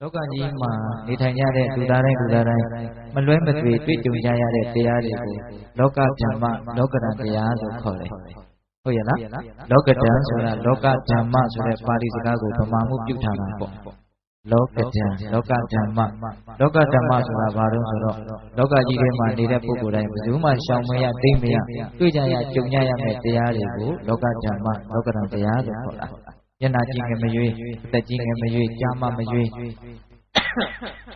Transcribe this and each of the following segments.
လောကကြီးမှာနေထိုင်ကြတဲ့လူသားတိုင်းမလွဲမသွေတွေ့ကြုံကြရတဲ့တရားတွေကိုလောကဓမ္မလောကဓာတ်တရားလို့ခေါ်တယ်။ဟုတ်ရဲ့လား။လောကဓာတ်ဆိုတာလောကဓမ္မဆိုတဲ့ပါဠိစကားကိုဗမာမှုပြုထားတာပေါ့။လောကဓာတ်လောကဓမ္မဆိုတာဘာလို့ဆိုတော့လောကကြီးထဲမှာနေတဲ့ပုဂ္ဂိုလ်တိုင်းဘယ်သူမှရှောင်မရတိတ်မရတွေ့ကြရကြုံကြရမယ့်တရားတွေကိုလောကဓမ္မလောကဓာတ်တရားလို့ခေါ်တာ။မျက်နှာကြည့်ငယ်မရွေးအသက်ကြီးငယ်မရွေးကြားမမရွေး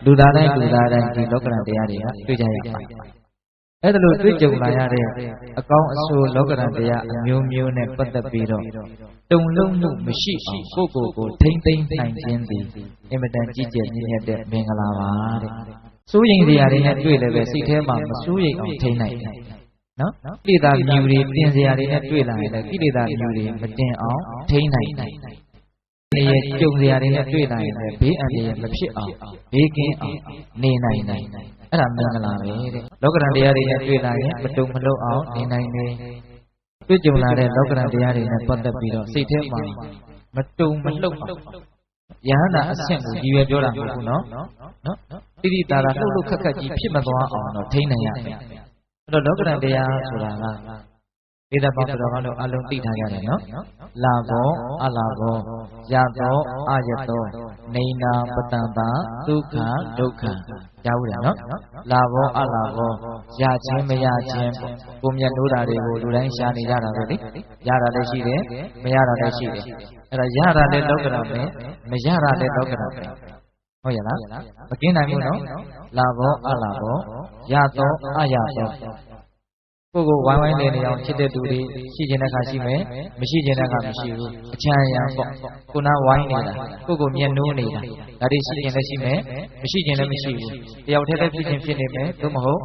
လူသားတိုင်းဒီလောကဓာတ်တရားတွေကတွေ့ကြရမှာအဲ့ဒါလို့တွေ့ကြုံလာရတဲ့အကောင်းအဆိုးလောကဓာတ်တရားအမျိုးမျိုးနဲ့ပတ်သက်ပြီးတော့တုံလုံးမှုမရှိအောင်ကိုယ့်ကိုယ်ထိမ့်သိမ့်နိုင်ခြင်းသည်အင်မတန်ကြီးကျယ်မြင့်မြတ်တဲ့မင်္ဂလာပါတဲ့စိုးရိမ်စရာတွေနဲ့တွေ့လည်းပဲစိတ်ထဲမှာမစိုးရိမ်အောင်ထိန်းနိုင်တယ်နော်ကိလေသာမြူတွေတင်စရာတွေနဲ့တွေ့လာရင်လည်းကိလေသာမြူတွေမတင်အောင်ထိန်းနိုင်တယ်နေရကြုံစရာတွေနဲ့တွေ့လာရင်လည်းဘေးအန္တရာယ်မဖြစ်အောင်ဘေးကင်းအောင်နေနိုင်တယ်အဲ့ဒါမင်္ဂလာပဲတဲ့လောကဓာတ်တရားတွေနဲ့တွေ့လာရင်မတုံမလုံအောင်နေနိုင်တယ်တွေ့ကြုံလာတဲ့လောကဓာတ်တရားတွေနဲ့ပတ်သက်ပြီးတော့စိတ်ထဲမှာမတုံမလှုပ်အောင်ယဟန္တာအဆင့်ကိုကြီးရွယ်ပြောတာမဟုတ်ဘူးနော်တိတိတာတာလှုပ်ခက်ကြီးဖြစ်မသွားအောင်တော့ထိန်းနိုင်ရမယ်အဲ့တော့လောကဓာတ်တရားဆိုတာကဧတပေါင်းတော်ကတော့အလုံးသိထားကြတယ်နော်လာဘောအလာဘောယသောအယသောနေနာပတံတာဒုက္ခဒုက္ခကြားဦးတယ်နော်လာဘောအလာဘောရခြင်းမရခြင်းကိုမြတ်လို့တာတွေကိုလူတိုင်းရှားနေကြတာပဲလေရတာလည်းရှိတယ်မရတာလည်းရှိတယ်အဲ့ဒါရတာလည်းလောကဓာတ်ပဲမရတာလည်းလောကဓာတ်ပဲဟုတ်ရဲ့လားမကင်းနိုင်ဘူးနော်လာဘောအလာဘောယသောအယသောကိုကိုဝိုင်းဝိုင်းနေအောင်ချစ်တဲ့သူတွေရှိခြင်းတဲ့ခါရှိမယ်မရှိခြင်းတဲ့ခါမရှိဘူးအချမ်းရံပေါ့ကိုနာဝိုင်းနေတာကိုကိုမျက်နှိုးနေတာဒါတွေရှိခြင်းလည်းရှိမယ်မရှိခြင်းလည်းမရှိဘူးတယောက်တည်းဖြစ်ခြင်းဖြစ်နေမယ်သို့မဟုတ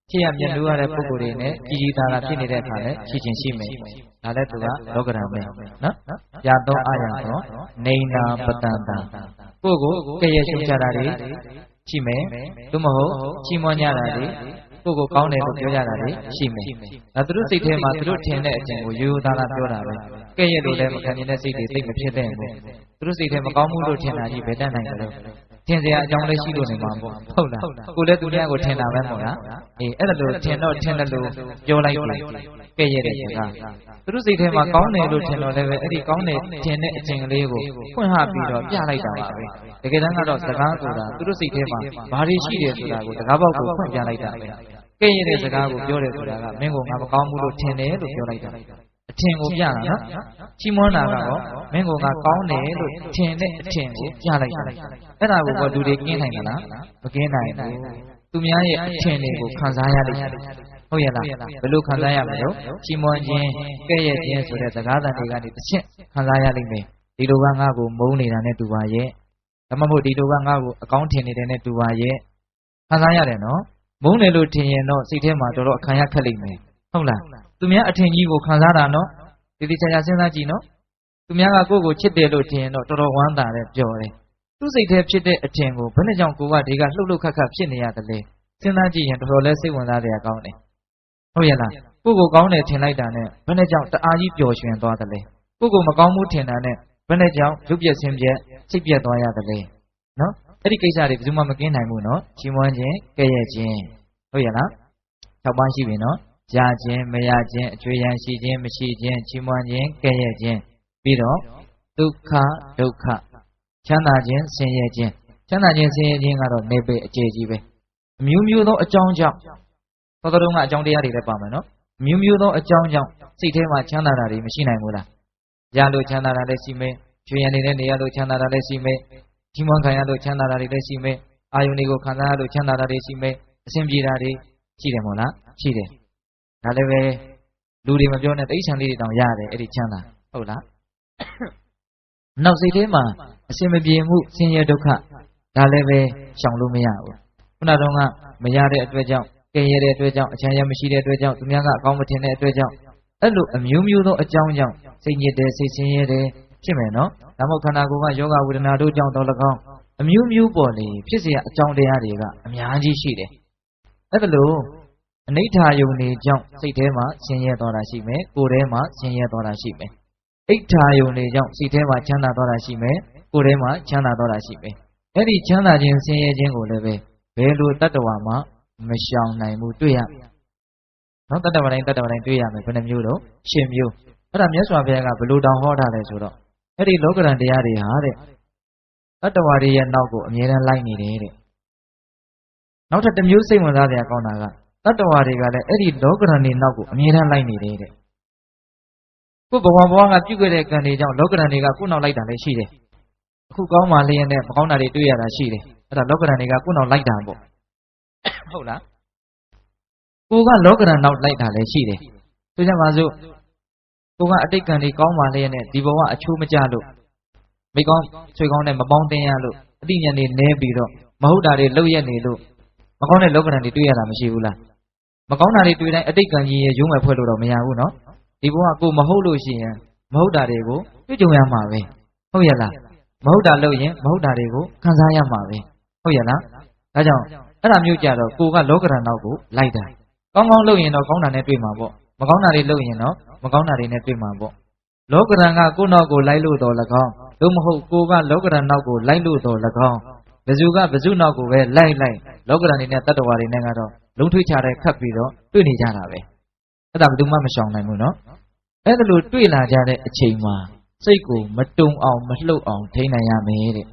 ်ချစ်ရမျက်နှိုးရတဲ့ပုဂ္ဂိုလ်တွေနဲ့ကြည်ကြည်သာသာဖြစ်နေတဲ့အခါလည်းရှိခြင်းရှိမယ်ဒါလည်းသူကလောကဓာတ်ပဲနော်ရသောအာရသောနေနာပတံတာကိုကိုကဲ့ရဲ့ရှုချတာတွေရှိမယ်သို့မဟုတ်ချီးမွမ်းကြတာတွေကိုကောင်းတယ်လို့ပြောကြတာလေရှိမယ်။ဒါသူတို့စိတ်ထဲမှာသူတို့ထင်တဲ့အကျင့်ကိုရိုးရိုးသားသားပြောတာပဲ။ကဲ့ရဲ့လို့လည်းမခံနိုင်တဲ့စိတ်တွေသိမဖြစ်တဲ့ဘူး။သူတို့စိတ်ထဲမကောင်းမှုလို့ထင်တာကြီးဘယ်တတ်နိုင်ကြလဲ။ထင်စရာအကြောင်းလည်းရှိလို့နေမှာပေါ့။ဟုတ်လား။ကိုလည်းသူများကိုထင်တာပဲမို့လား။အေးအဲ့ဒါလို့ထင်တော့ထင်တယ်လို့ပြောလိုက်ပြီ။ကဲ့ရဲ့တဲ့စကား။သူတို့စိတ်ထဲမှာကောင်းတယ်လို့ထင်တော့လည်းပဲအဲ့ဒီကောင်းတယ်ထင်တဲ့အကျင့်ကလေးကိုဖွင့်ဟပြီးတော့ပြလိုက်တာပါပဲ။တကယ်တမ်းကတော့စကားဆိုတာသူတို့စိတ်ထဲမှာဘာတွေရှိတယ်ဆိုတာကိုတကားပေါက်ကိုဖွင့်ပြလိုက်တာပဲ။ကဲ့ရဲ့တဲ့စကားကိုပြောတယ်ဆိုတာကမင်းကိုငါမကောင်းဘူးလို့ထင်တယ်လို့ပြောလိုက်တာအထင်ကိုပြတာနော်ချီးမွမ်းတာကတော့မင်းကိုငါကောင်းတယ်လို့ထင်တဲ့အထင်ကိုပြလိုက်တာအဲ့ဒါကိုလူတွေကင်းနိုင်သလားမကင်းနိုင်ဘူးသူများရဲ့အထင်တွေကိုခံစားရလိမ့်မယ်ဟုတ်ရဲ့လားဘယ်လိုခံစားရမလို့ချီးမွမ်းခြင်းကဲ့ရဲ့ခြင်းဆိုတဲ့စကားသံတွေကနေတစ်ချက်ခံစားရလိမ့်မယ်ဒီလိုကငါ့ကိုမုန်းနေတာနဲ့တူပါရဲ့ဒါမှမဟုတ်ဒီလိုကငါ့ကိုအကောင်းထင်နေတဲ့နဲ့တူပါရဲ့ခံစားရတယ်နော်မုန်းတယ်လို့ထင်ရင်တော့စိတ်ထဲမှာတော်တော်အခံရခက်လိမ့်မယ်ဟုတ်လားသူများအထင်ကြီးကိုခံစားတာနော်ဒီချာစဉ်းစားကြည့်နော်သူများကကိုယ့်ကိုချစ်တယ်လို့ထင်ရင်တော့တော်တော်ဝမ်းသာတယ်ပျော်တယ်သူ့စိတ်ထဲဖြစ်တဲ့အထင်ကိုဘယ်နဲ့ကြောင့်ကိုကဒီကလှုပ်လှုပ်ခတ်ခတ်ဖြစ်နေရတယ်လဲစဉ်းစားကြည့်ရင်တော်တော်လဲစိတ်ဝင်စားစရာကောင်းတယ်ဟုတ်ရဲ့လားကိုယ့်ကိုကောင်းတယ်ထင်လိုက်တာနဲ့ဘယ်နဲ့ကြောင့်တအားကြီးပျော်ရွှင်သွားတယ်လဲကိုယ့်ကိုမကောင်းမှုထင်တာနဲ့ဘယ်နဲ့ကြောင့်ရုပ်ပြက်ဆင်းပြက်စိတ်ပြက်သွားရတယ်လဲနော်အဲ့ဒီကိစ္စတွေဘယ်သူမှမကင်းနိုင်ဘူးနော်ချီးမွမ်းခြင်းကဲ့ရဲ့ခြင်းဟုတ်ရဲ့လား6ပါးရှိပြီနော်ရခြင်းမရခြင်းအကျွေးရန်ရှိခြင်းမရှိခြင်းချီးမွမ်းခြင်းကဲ့ရဲ့ခြင်းပြီးတော့ဒုက္ခဒုက္ခချမ်းသာခြင်းဆင်းရဲခြင်းချမ်းသာခြင်းဆင်းရဲခြင်းကတော့နေပေအခြေကြီးပဲအမျိုးမျိုးသောအကြောင်းကြောင့်သောတော်ကအကြောင်းတရားတွေလည်းပါမယ်နော်အမျိုးမျိုးသောအကြောင်းကြောင့်စိတ်ထဲမှာချမ်းသာတာတွေမရှိနိုင်ဘူးလားရလို့ချမ်းသာတာလည်းရှိမယ်ကျွေးရန်နေတဲ့နေရာလို့ချမ်းသာတာလည်းရှိမယ်ချီးမွမ်းခံရလို့ချမ်းသာတာတွေလည်းရှိမယ်အာယုန်တွေကိုခံစားရလို့ချမ်းသာတာတွေရှိမယ်အဆင်ပြေတာတွေရှိတယ်မို့လားရှိတယ်ဒါလည်းပဲလူတွေမပြောနဲ့တိဋ္ဌာန်လေးတွေတောင်ရတယ်အဲ့ဒီချမ်းသာဟုတ်လားနောက်စိတ်ထဲမှာအစင်မပြေမှုဆင်းရဲဒုက္ခဒါလည်းပဲရှောင်လို့မရဘူးခုနကတော့မရတဲ့အတွက်ကြောင့်ကဲရတဲ့အတွက်ကြောင့်အချမ်းရမရှိတဲ့အတွက်ကြောင့်သူများကအကောင်းမထင်တဲ့အတွက်ကြောင့်အဲ့လိုအမျိုးမျိုးသောအကြောင်းကြောင့်စိတ်ညစ်တယ်စိတ်ဆင်းရဲတယ်ဖြစ်မယ်နော်ဒါမှမဟုတ်ခန္ဓာကိုယ်ကယောဂဝေဒနာတို့ကြောင့်တော့၎င်းအမျိုးမျိုးပေါ်လေဖြစ်เสียအကြောင်းတရားတွေကအများကြီးရှိတယ်အဲ့ဒါလို့အနိဋ္ဌာယုန်တွေကြောင့်စိတ်ထဲမှာဆင်းရဲသွားတာရှိမယ်ကိုယ်ထဲမှာဆင်းရဲသွားတာရှိမယ်အိဋ္ဌာယုန်တွေကြောင့်စိတ်ထဲမှာချမ်းသာသွားတာရှိမယ်ကိုယ်ထဲမှာချမ်းသာသွားတာရှိမယ် အဲ့ဒီချမ်းသာခြင်းဆင်းရဲခြင်းကိုလည်းပဲဘယ်လိုတတ္တဝါမှမရှောင်နိုင်ဘူးတွေ့ရနော်တတ္တဝါတိုင်းတွေ့ရမယ်ဘယ်နှမျိုးတော့10မျိုးအဲ့ဒါမြတ်စွာဘုရားကဘယ်လိုတောင်ဟောထားလဲဆိုတော့အဲ့ဒီလောကရန်တရားတွေဟာတဲ့တတ္တဝါတွေရဲ့နောက်ကိုအမြဲတမ်းလိုက်နေတယ်တဲ့နောက်ထပ်တစ်မျိုးစိတ်ဝင်စားစရာကောင်းတာကတတ္တဝါတွေကလည်းအဲ့ဒီလောကရန်တွေနောက်ကိုအမြဲတမ်းလိုက်နေတယ်တဲ့ကိုဘဝကပြုခဲ့တဲ့ကံတွေကြောင့်လောကရန်တွေကကိုနောက်လိုက်တာလည်းရှိတယ်အခုကောင်းမှလျက်နဲ့မကောင်းတာတွေတွေ့ရတာရှိတယ်အဲ့ဒါလောကရန်တွေကကိုနောက်လိုက်တာပေါ့ဟုတ်လားကိုကလောကရန်နောက်လိုက်တာလည်းရှိတယ်ဆိုကြပါစို့ကိုကအတိတ်ကံတွေကောင်းမှလျက်နဲ့ဒီဘဝအချိုးမကျလို့မိကောင်းဆွေကောင်းနဲ့မပေါင်းတင်ရလို့အတိညာဉ်တွေနဲပြီးတော့မဟုတ်တာတွေလှုပ်ရက်နေလို့မကောင်းတဲ့လောကရန်တွေတွေ့ရတာမရှိဘူးလားမကောင်းတာတွေတွေ့တိုင်းအတိတ်ကံကြီးရဲ့ရုံးမဲ့ဖွဲ့လို့တော့မရဘူးနော်ဒီဘဝကိုမဟုတ်လို့ရှိရင်မဟုတ်တာတွေကိုတွေ့ကြုံရမှာပဲဟုတ်ရဲ့လားမဟုတ်တာလုပ်ရင်မဟုတ်တာတွေကိုခံစားရမှာပဲဟုတ်ရဲ့လားဒါကြောင့်အဲ့ဒါမျိုးကြတော့ကိုကလောကရန်နောက်ကိုလိုက်တာကောင်းကောင်းလုပ်ရင်တော့ကောင်းတာနဲ့တွေ့မှာပေါ့မကောင်းတာတွေလုပ်ရင်တော့မကောင်းတာတွေနဲ့တွေ့မှာပေါ့လောကရန်ကကိုနောက်ကိုလိုက်လို့တော့၎င်းသို့မဟုတ်ကိုကလောကရန်နောက်ကိုလိုက်လို့တော့၎င်းဘယ်သူကဘယ်သူနောက်ကိုပဲလိုက်လောကရန်တွေနဲ့တတ္တဝါတွေနဲ့ကတော့လုံးထွေးချတဲ့ခတ်ပြီးတော့တွေ့နေကြတာပဲအဲ့ဒါဘယ်သူမှမရှောင်နိုင်ဘူးနော်အဲ့ဒါလိုတွေ့လာကြတဲ့အချိန်မှာစိတ်ကိုမတုံအောင်မလှုပ်အောင်ထိန်းနိုင်ရမယ်တဲ့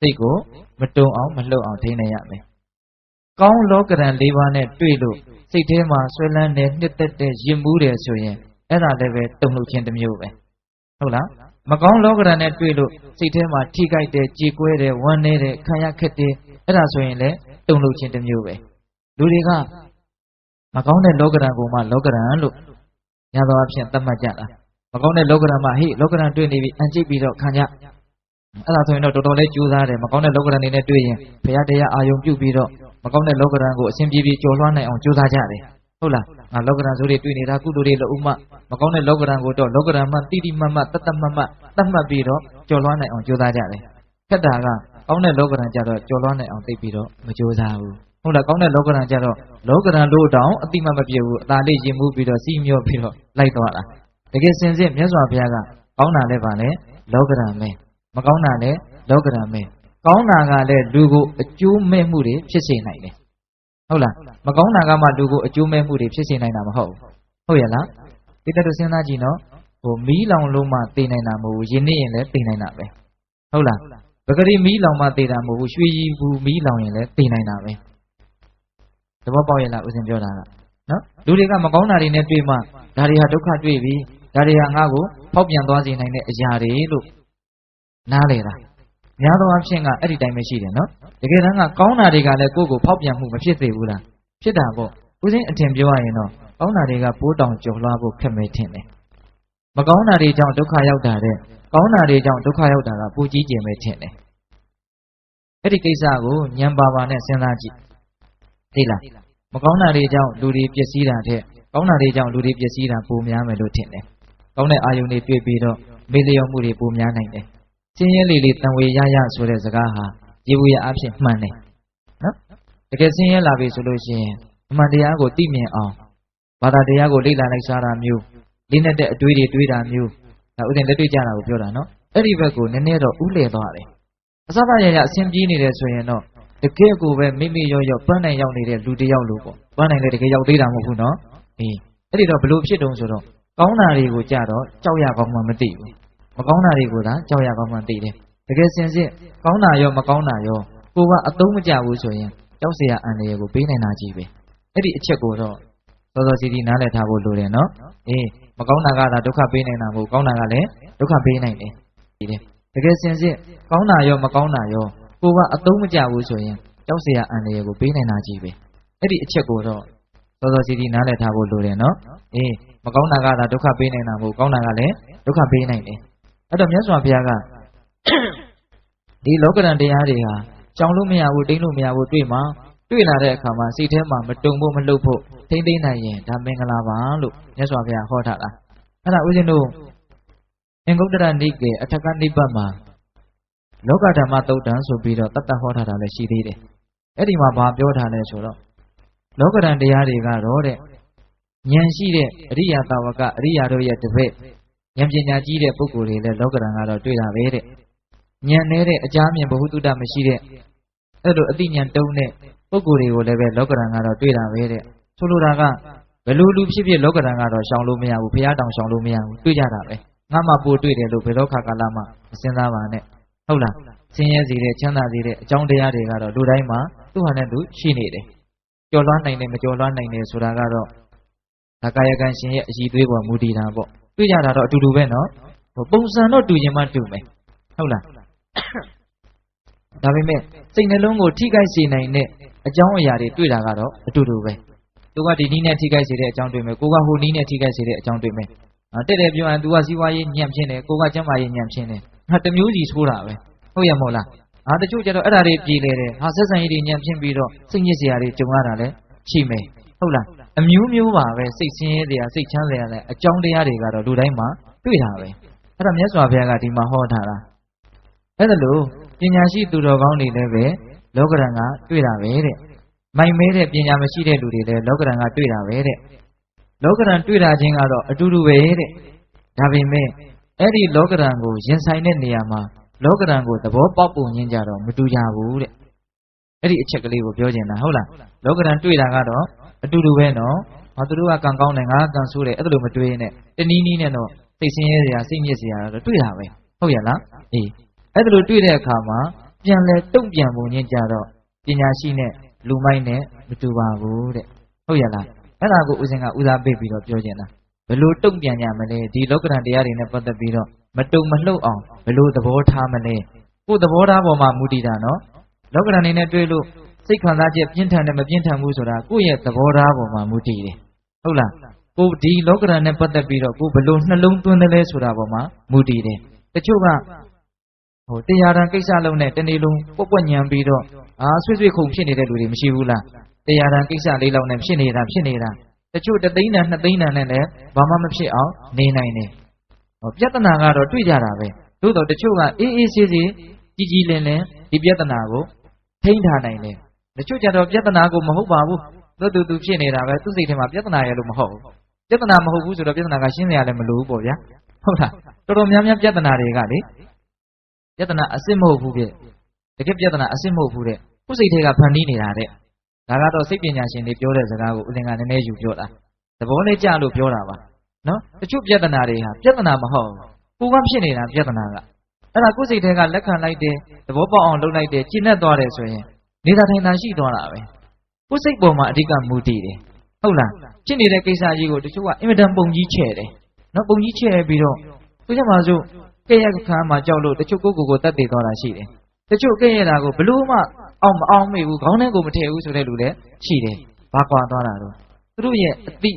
စိတ်ကိုမတုံအောင်မလှုပ်အောင်ထိန်းနိုင်ရမယ်ကောင်းလောကရန်၄ပါးနဲ့တွေ့လို့စိတ်ထဲမှာဆွဲလန်းတယ်နှစ်သက်တယ်ရင်မှုတယ်ဆိုရင်အဲ့ဒါလည်းပဲတုံ့လှုပ်ခြင်းတစ်မျိုးပဲဟုတ်လားမကောင်းလောကရန်နဲ့တွေ့လို့စိတ်ထဲမှာထိခိုက်တယ်ကြေကွဲတယ်ဝမ်းနည်းတယ်ခံရခက်တယ်အဲ့ဒါဆိုရင်လည်းတုံ့လှုပ်ခြင်းတစ်မျိုးပဲလူတွေကမကောင်းတဲ့လောကရန်ကိုမှလောကရန်လို့ညသောအဖြစ်သတ်မှတ်ကြတာမကောင်းတဲ့လောကရန်မှာဟေ့လောကရန်တွေ့နေပြီအန်ကျိပြီးတော့ခံကြအဲ့ဒါဆိုရင်တော့တော်တော်လေးကြိုးစားတယ်မကောင်းတဲ့လောကရန်တွေနဲ့တွေ့ရင်ဘုရားတရားအာယုံပြုပြီးတော့မကောင်းတဲ့လောကရန်ကိုအစဉ်ပြေပြေကျော်လွှမ်းနိုင်အောင်ကြိုးစားကြတယ်ဟုတ်လားငါလောကရန်ဆိုတွေတွေ့နေတာကုသိုလ်တွေလို့ဥမမကောင်းတဲ့လောကရန်ကိုတော့လောကရန်မှတိတိမတ်မတ်တတ်တတ်မတ်မတ်သတ်မှတ်ပြီးတော့ကျော်လွှမ်းနိုင်အောင်ကြိုးစားကြတယ်ခက်တာကကောင်းတဲ့လောကရန်ကြတော့ကျော်လွှမ်းနိုင်အောင်သိပြီးတော့မကြိုးစားဘူးဟုတ်လားကောင်းတဲ့လောကရန်ကြတော့လောကရန်လို့တောင်အတိမတ်မပြည့်ဘူးအသာလေးရင်မှုပြီးတော့စီးမျောပြီးတော့လိုက်သွားတာတကယ်စင်စစ်မြတ်စွာဘုရားကကောင်းတာလည်းပါလေလောကရန်ပဲမကောင်းတာလည်းလောကရန်ပဲကောင်းတာကလည်းလူကိုအကျိုးမဲ့မှုတွေဖြစ်စေနိုင်တယ်ဟုတ်လားမကောင်းတာကမှလူကိုအကျိုးမဲ့မှုတွေဖြစ်စေနိုင်တာမဟုတ်ဟုတ်ရဲ့လားဒီတက်တို့စဉ်းစားကြည့်နော်ဟိုမီးလောင်လို့မှသိနိုင်တာမဟုတ်ဘူးယင်းနေရင်လည်းသိနိုင်တာပဲဟုတ်လားပဂရိမီးလောင်မှသိတာမဟုတ်ဘူးရွှေရည်ဘူးမီးလောင်ရင်လည်းသိနိုင်တာပဲသဘောပေါက်ရဲ့လားဦးဇင်ပြောတာကနော်လူတွေကမကောင်းတာတွေနဲ့တွေ့မှဒါတွေဟာဒုက္ခတွေ့ပြီဒါတွေဟာငါ့ကိုဖောက်ပြန်သွားစေနိုင်တဲ့အရာတွေလို့နားလေတာများသောအားဖြင့်ကအဲ့ဒီတိုင်းပဲရှိတယ်နော်တကယ်တမ်းကကောင်းတာတွေကလည်းကိုယ့်ကိုဖောက်ပြန်မှုမဖြစ်သေးဘူးလားဖြစ်တာပေါ့ဦးစင်းအထင်ပြောရရင်တော့ကောင်းတာတွေကပိုးတောင်ကျော်လွှားဖို့ခက်မဲထင်တယ်မကောင်းတာတွေကြောင့်ဒုက္ခရောက်တာတဲ့ကောင်းတာတွေကြောင့်ဒုက္ခရောက်တာကပိုကြီးကျယ်မဲထင်တယ်အဲ့ဒီကိစ္စကိုဉာဏ်ပါပါနဲ့စဉ်းစားကြည့်သိလားမကောင်းတာတွေကြောင့်လူတွေပျက်စီးတာတဲ့ကောင်းတာတွေကြောင့်လူတွေပျက်စီးတာပိုများမယ်လို့ထင်တယ်ကောင်းတဲ့အာယုန်တွေတွေ့ပြီးတော့မေ့လျော့မှုတွေပိုများနိုင်တယ်စင်းရဲလေးလေးတန်ဝေရရဆိုတဲ့စကားဟာရေဘူးရအဖြစ်မှန်တယ်နော်တကယ်စင်းရဲလာပြီဆိုလို့ရှိရင်အမှန်တရားကိုသိမြင်အောင်ဘာသာတရားကိုလေ့လာလိုက်စားတာမျိုးလေးနဲ့တဲ့အတွေးတွေတွေးတာမျိုးဒါဥစဉ်လက်တွေ့ကြတာကိုပြောတာနော်အဲ့ဒီဘက်ကိုနည်းနည်းတော့ဥလှည့်သွားတယ်အစပါရရအဆင်ပြေးနေတယ်ဆိုရင်တော့တကယ်ကိုပဲမိမိရောပန်းနိုင်ရောက်နေတဲ့လူတယောက်လို့ပေါ့ပန်းနိုင်လည်းတကယ်ရောက်သေးတာမဟုတ်ဘူးနော်အဲ့ဒီတော့ဘလို့ဖြစ်တုံးဆိုတော့ကောင်းတာတွေကိုကြတော့ကြောက်ရကောင်းမှမသိဘူးမကောင်းတာတွေကိုသာကြောက်ရကောင်းမှသိတယ်တကယ်စင်စစ်ကောင်းတာရောမကောင်းတာရောကိုကအသုံးမကျဘူးဆိုရင်ကြောက်เสียအန္တရာယ်ကိုပေးနိုင်တာကြီးပဲအဲ့ဒီအချက်ကိုတော့စောစောစီစီနားလည်ထားဖို့လိုတယ်နော်မကောင်းတာကသာဒုက္ခပေးနိုင်တာမဟုတ်ကောင်းတာကလည်းဒုက္ခပေးနိုင်တယ်တကယ်စင်စစ်ကောင်းတာရောမကောင်းတာရောကိုကအသုံးမကျဘူးဆိုရင်ကြောက်เสียအန္တရာယ်ကိုပေးနိုင်တာကြီးပဲအဲ့ဒီအချက်ကိုတော့စောစောစီစီနားလည်ထားဖို့လိုတယ်နော်မကောင်းတာကသာဒုက္ခပေးနိုင်တာမဟုတ်ကောင်းတာကလည်းဒုက္ခပေးနိုင်တယ်အဲ့တော့မြတ်စွာဘုရားကဒီလောကရန်တရားတွေဟာကြောင်လို့မရဘူးတိမ့်လို့မရဘူးတွေ့လာတဲ့အခါမှာစိတ်ထဲမှာမတုံဖို့မလှုပ်ဖို့ထိမ့်သိမ့်နိုင်ရင်ဒါမင်္ဂလာပါလို့မြတ်စွာဘုရားဟောထားတာအဲ့ဒါဦးဇင်းတို့အင်္ဂုတ္တရနိကေအထက်ကနိဗ္ဗာန်မှာလောကဓမ္မသုတ်တံဆိုပြီးတော့တတ်တတ်ဟောထားတာလည်းရှိသေးတယ်အဲ့ဒီမှာဘာပြောထားလဲဆိုတော့လောကရန်တရားတွေကတော့တဲ့ဉာဏ်ရှိတဲ့အရိယာတာဝကအရိယာတို့ရဲ့တပည့်ဉာဏ်ပညာကြီးတဲ့ပုဂ္ဂိုလ်တွေလည်းလောကရန်ကတော့တွေ့တာပဲတဲ့ ဉာဏ်နဲ့တဲ့အကြမြင်ဘဟုတုတမရှိတဲ့အဲ့လိုအသိဉာဏ်တုံးတဲ့ပုဂ္ဂိုလ်တွေကိုလည်းပဲလောကဓာတ်ကတော့တွေ့တာပဲတဲ့ဆိုလိုတာကဘယ်လိုလူဖြစ်ဖြစ်လောကဓာတ်ကတော့ရှောင်လို့မရဘူးဘုရားတောင်ရှောင်လို့မရဘူးတွေ့ကြတာပဲငါမှပို့တွေ့တယ်လို့ဘယ်တော့ခါကာလမှမစဉ်းစားပါနဲ့ဟုတ်လားဆင်းရဲစေတဲ့ချမ်းသာစေတဲ့အကြောင်းတရားတွေကတော့လူတိုင်းမှာသူ့ဟာနဲ့သူရှိနေတယ်ကြော်လွှမ်းနိုင်တယ်မကြော်လွှမ်းနိုင်တယ်ဆိုတာကတော့ဒါကာယကံရှင်ရဲ့အည်သွေးပေါ်မူတည်တာပေါ့တွေ့ကြတာတော့အတူတူပဲနော်ပုံစံတော့တူရင်မှတူမယ်ဟုတ်လားဒါပေမဲ့စိတ်နှလုံးကိုထိခိုက်စေနိုင်တဲ့အကြောင်းအရာတွေတွေ့တာကတော့အတူတူပဲသူကဒီနည်းနဲ့ထိခိုက်စေတဲ့အကြောင်းတွေ့မယ်ကိုကဟိုနည်းနဲ့ထိခိုက်စေတဲ့အကြောင်းတွေ့မယ်တဲ့တယ်ပြောရင် तू ကစီးပွားရေးညံ့ဖြစ်နေကိုကကျမ်းမာရေးညံ့ဖြစ်နေဟာတမျိုးစီဆိုးတာပဲဟုတ်ရမဟုတ်လားတချို့ကျတော့အဲ့ဒါတွေပြည်လေတယ်ဟာဆက်ဆံရေးတွေညံ့ဖြစ်ပြီးတော့စိတ်ညစ်စရာတွေကြုံရတာလည်းရှိမယ်ဟုတ်လားအမျိုးမျိုးပါပဲစိတ်ဆင်းရဲစရာစိတ်ချမ်းသာရတဲ့အကြောင်းတရားတွေကတော့လူတိုင်းမှာတွေ့တာပဲအဲ့ဒါမြတ်စွာဘုရားကဒီမှာဟောထားတာအဲ့ဒါလို့ပညာရှိသူတော်ကောင်းတွေလည်းပဲလောကဓာတ်ကတွေ့တာပဲတဲ့မိုင်မဲတဲ့ပညာမရှိတဲ့လူတွေလည်းလောကဓာတ်ကတွေ့တာပဲတဲ့လောကဓာတ်တွေ့တာချင်းကတော့အတူတူပဲတဲ့ဒါပေမဲ့အဲ့ဒီလောကဓာတ်ကိုရင်ဆိုင်တဲ့နေရာမှာလောကဓာတ်ကိုသဘောပေါက်ပုံရင်းကြတော့မတူကြဘူးတဲ့အဲ့ဒီအချက်ကလေးကိုပြောချင်တာဟုတ်လားလောကဓာတ်တွေ့တာကတော့အတူတူပဲနော်သူတို့ကကံကောင်းတယ်ငါကကံဆိုးတယ်အဲ့ဒါလိုမတွေးနဲ့တနည်းနည်းနဲ့တော့စိတ်ဆင်းရဲစရာစိတ်ညစ်စရာတော့တွေ့တာပဲဟုတ်ရလားအေးအဲ့ဒါလိုတွေ့တဲ့အခါမှာပြန်လဲတုံ့ပြန်ပုံရင်းကြတော့ပညာရှိနဲ့လူမိုက်နဲ့မတူပါဘူးတဲ့ဟုတ်ရလားအဲ့ဒါကိုဦးဇင်ကဦးစားပေးပြီးတော့ပြောချင်တာဘယ်လိုတုံ့ပြန်ကြမလဲဒီလောကဓာတ်တရားတွေနဲ့ပတ်သက်ပြီးတော့မတုံမလှုပ်အောင်ဘယ်လိုသဘောထားမလဲကိုယ်သဘောထားပေါ်မှာမူတည်တာနော်လောကဓာတ်နေနဲ့တွေ့လို့စိတ်ခံစားချက်ပြင်းထန်တယ်မပြင်းထန်ဘူးဆိုတာကိုယ့်ရဲ့သဘောထားပေါ်မှာမူတည်တယ်ဟုတ်လားကိုဒီလောကဓာတ်နဲ့ပတ်သက်ပြီးတော့ကိုဘယ်လိုနှလုံးသွင်းတယ်လဲဆိုတာပေါ်မှာမူတည်တယ်တချို့ကတရားတန်ကိစ္စလုံးနဲ့တနေ့လုံးပွက်ညံပြီးတော့ဆွေးဆွေးခုန်ဖြစ်နေတဲ့လူတွေမရှိဘူးလားတရားတန်ကိစ္စလေးလောက်နဲ့ဖြစ်နေတာတချို့တသိန်းတန်နှစ်သိန်းတန်နဲ့လည်းဘာမှမဖြစ်အောင်နေနိုင်တယ်ပြဿနာကတော့တွေ့ကြတာပဲသို့တော့တချို့ကအေးအေးဆေးဆေးကြည်ကြည်လင်လင်ဒီပြဿနာကိုထိန်းထားနိုင်တယ်တချို့ကြတော့ပြဿနာကိုမဟုတ်ပါဘူးသူဖြစ်နေတာပဲသူ့စိတ်ထဲမှာပြဿနာရလို့မဟုတ်ဘူးပြဿနာမဟုတ်ဘူးဆိုတော့ပြဿနာကရှင်းစရာလည်းမလိုဘူးပေါ့ဗျာဟုတ်လားတော်တော်များများပြဿနာတွေကလေပြဿနာအစစ်မဟုတ်ဘူးပြတကယ်ပြဿနာအစစ်မဟုတ်ဘူးတဲ့ကိုယ်စိတ်ထဲကဖန်တီးနေတာတဲ့ဒါကတော့စိတ်ပညာရှင်တွေပြောတဲ့စကားကိုဦးဇင်ကနည်းနည်းယူပြောတာသဘောလေးကြလို့ပြောတာပါနော်တချို့ပြဿနာတွေဟာပြဿနာမဟုတ်ဘူးကိုကဖြစ်နေတာပြဿနာကအဲ့ဒါကိုယ်စိတ်ထဲကလက်ခံလိုက်တယ်သဘောပေါက်အောင်လုပ်လိုက်တယ်ကျင့်တတ်သွားတယ်ဆိုရင်နေတာထိုင်တာရှိသွားတာပဲကိုယ်စိတ်ပေါ်မှာအဓိကမူတည်တယ်ဟုတ်လားဖြစ်နေတဲ့ကိစ္စကြီးကိုတချို့ကအင်မတန်ပုံကြီးချဲ့တယ်နော်ပုံကြီးချဲ့ပြီးတော့ကိုကြမှာစို့ကဲ့ရဲ့ခါမှာကြောက်လို့တချို့ကိုတတ်သိသွားတာရှိတယ်တချို့ကဲ့ရဲ့တာကိုဘလို့မှအောင်မေ့ဘူးခေါင်းထဲကိုမထည့်ဘူးဆိုတဲ့လူလည်းရှိတယ်ဘာကွာသွားတာတော့သူတို့ရဲ့အသိ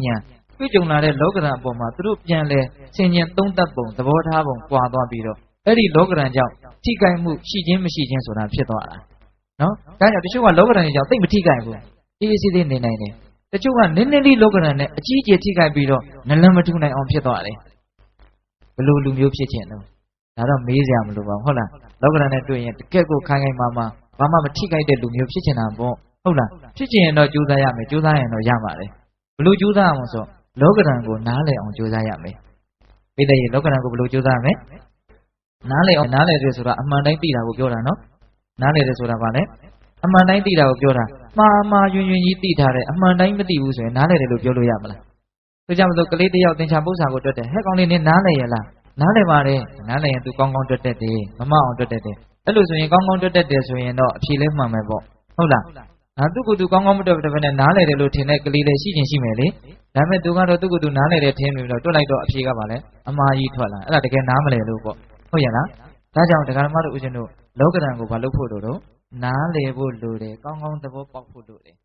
ဉာဏ်တွေ့ကြုံလာတဲ့လောကဓာတ်အပေါ်မှာသူတို့ပြန်လဲဆင်ញင်သုံးသပ်ပုံသဘောထားပုံကွာသွားပြီးတော့အဲ့ဒီလောကဓာတ်ကြောင့်ထိခိုက်မှုရှိခြင်းမရှိခြင်းဆိုတာဖြစ်သွားတာနော်ဒါကြောင့်တချို့ကလောကဓာတ်ကြောင့်သိမထိခိုက်ဘူးအေးအေးဆေးဆေးနေနိုင်တယ်တချို့ကနည်းနည်းလေးလောကဓာတ်နဲ့အကြီးအကျယ်ထိခိုက်ပြီးတော့နလန်မထူနိုင်အောင်ဖြစ်သွားတယ်ဘလို့လူမျိုးဖြစ်ခြင်းတော့ဒါတော့မေးစရာမလိုပါဘူးဟုတ်လားလောကဓာတ်နဲ့တွေ့ရင်တကယ့်ကိုခိုင်ခိုင်မာမာဘာမှမထိခိုက်တဲ့လူမျိုးဖြစ်ချင်တာပေါ့ဟုတ်လားဖြစ်ချင်ရင်တော့ကြိုးစားရမယ်ကြိုးစားရင်တော့ရမှာလေဘလို့ကြိုးစားအောင်ဆိုလောကဓာတ်ကိုနားလည်အောင်ကြိုးစားရမယ်ပိဋကရေလောကဓာတ်ကိုဘလို့ကြိုးစားရမယ်နားလည်အောင်နားလည်တယ်ဆိုတာအမှန်တိုင်းသိတာကိုပြောတာနော်နားလည်တယ်ဆိုတာဗာလဲအမှန်တိုင်းသိတာကိုပြောတာမှားယွင်းကြီးသိထားတယ်အမှန်တိုင်းမသိဘူးဆိုရင်နားလည်တယ်လို့ပြောလို့ရမလားဒါကြောင့်မလို့ကလေးတယောက်သင်္ချာပု္ပ္ပာကိုတွက်တယ်ဟဲ့ကောင်လေးနင်နားလည်ရလားနားလည်ပါတယ်နားလည်ရင် तू ကောင်းကောင်းတွက်တတ်တယ်မမအောင်တွက်တတ်တယ်အဲ့လိုဆိုရင်ကောင်းကောင်းတွက်တတ်တယ်ဆိုရင်တော့အဖြေလဲမှန်မယ်ပေါ့ဟုတ်လားသူကသူကောင်းကောင်းမတွက်တဲ့ဘက်နဲ့နားလည်တယ်လို့ထင်တဲ့ကလေးလေးရှိချင်းရှိမယ်လေဒါပေမဲ့ तू ကတော့သူ့ကိုသူနားလည်တယ်ထင်ပြီးတော့တွက်လိုက်တော့အဖြေကပါလဲအမှားကြီးထွက်လာအဲ့ဒါတကယ်နားမလည်လို့ပေါ့ဟုတ်ရလားဒါကြောင့်ဒကာဓမ္မတို့ဦးဇင်းတို့လောကဓာတ်ကိုဘာလုပ်ဖို့လို့တော့နားလည်ဖို့လိုတယ်ကောင်းကောင်းသဘောပေါက်ဖို့လိုတယ်